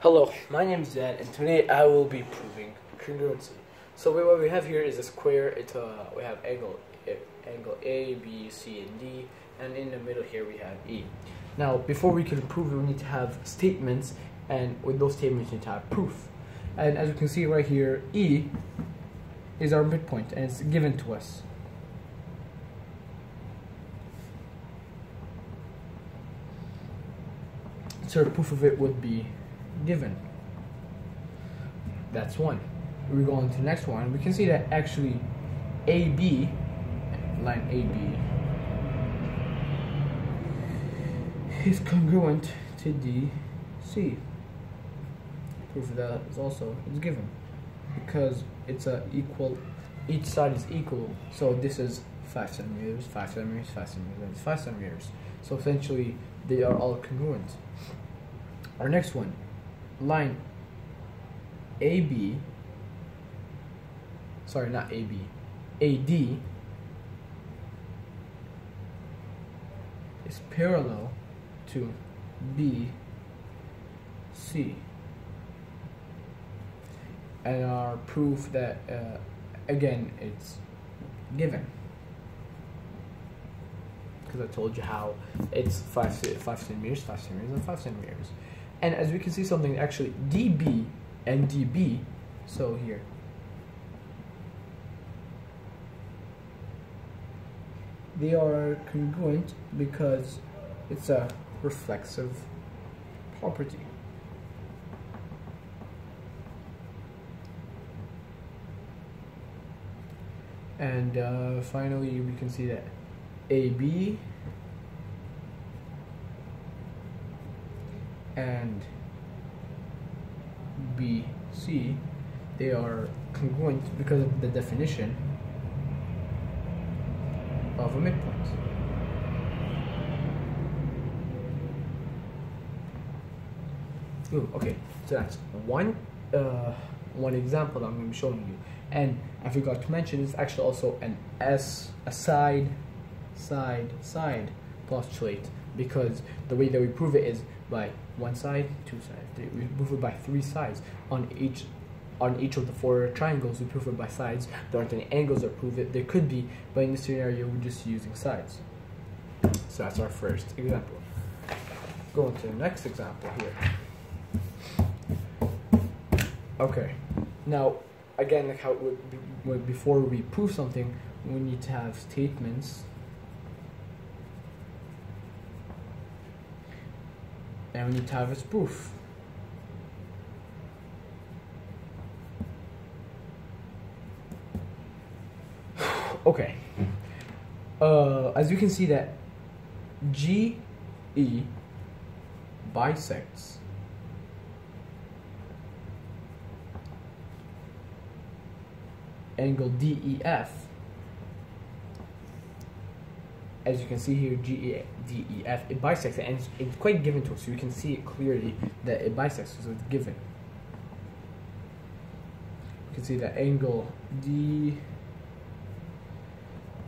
Hello, my name is Dan, and today I will be proving congruency. So what we have here is a square. We have angle A, B, C, and D, and in the middle here we have E. Now, before we can prove it, we need to have statements, and with those statements, we need to have proof. And as you can see right here, E is our midpoint, and it's given to us. So proof of it would be given. That's one. We go on to the next one. We can see that actually AB, line AB, is congruent to DC. Proof of that is also given because it's equal. Each side is equal. So this is 5 centimeters, 5 centimeters, 5 centimeters, and 5 centimeters. So essentially, they are all congruent. Our next one, line AB, sorry, not AB, AD is parallel to BC. And our proof that, again, it's given. Because I told you how it's 5 centimeters, 5 centimeters, and 5 centimeters. And as we can see something, actually DB and DB, so here, they are congruent because it's a reflexive property. And finally, we can see that AB and BC, they are congruent because of the definition of a midpoint. Ooh, okay, so that's one example that I'm going to be showing you. And I forgot to mention, it's actually also a side postulate, because the way that we prove it is by one side, two sides. We prove it by 3 sides. On each of the 4 triangles, we prove it by sides. There aren't any angles that prove it. There could be, but in this scenario, we're just using sides. So that's our first example. Go on to the next example here. Okay, now again, like how it would be, before we prove something, we need to have statements. And we need to have its proof. Okay. As you can see that GE bisects angle DEF. As you can see here, DEF, it bisects it, and it's quite given to us, so you can see it clearly that it bisects, so it's given. You can see that angle D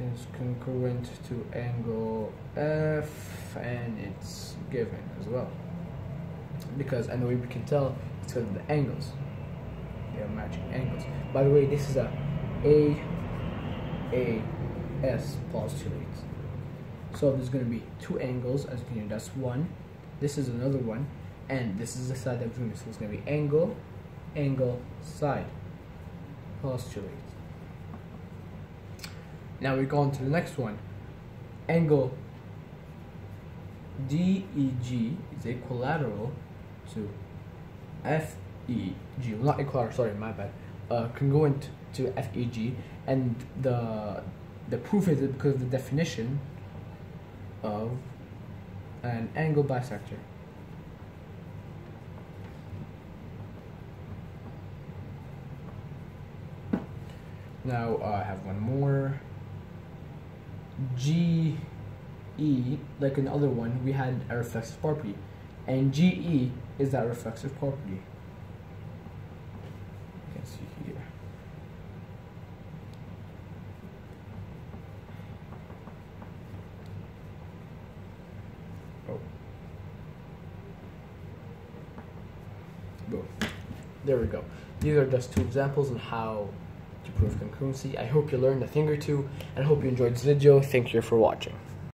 is congruent to angle F, and it's given as well. Because, and the way we can tell, it's because of the angles. They are matching angles. By the way, this is a AS postulate. So there's going to be 2 angles, as you can hear, that's one. This is another one, and this is the side that we're doing. So it's going to be angle, angle, side postulate. Now we go on to the next one. Angle DEG is equilateral to FEG. Well, not equilateral, sorry, my bad. Congruent to FEG, and the proof is because of the definition of an angle bisector. Now I have one more. GE, like another one, we had a reflexive property, and GE is that reflexive property. You can see here. Boom. There we go. These are just two examples on how to prove congruency. I hope you learned a thing or two, and I hope you enjoyed this video. Thank you for watching.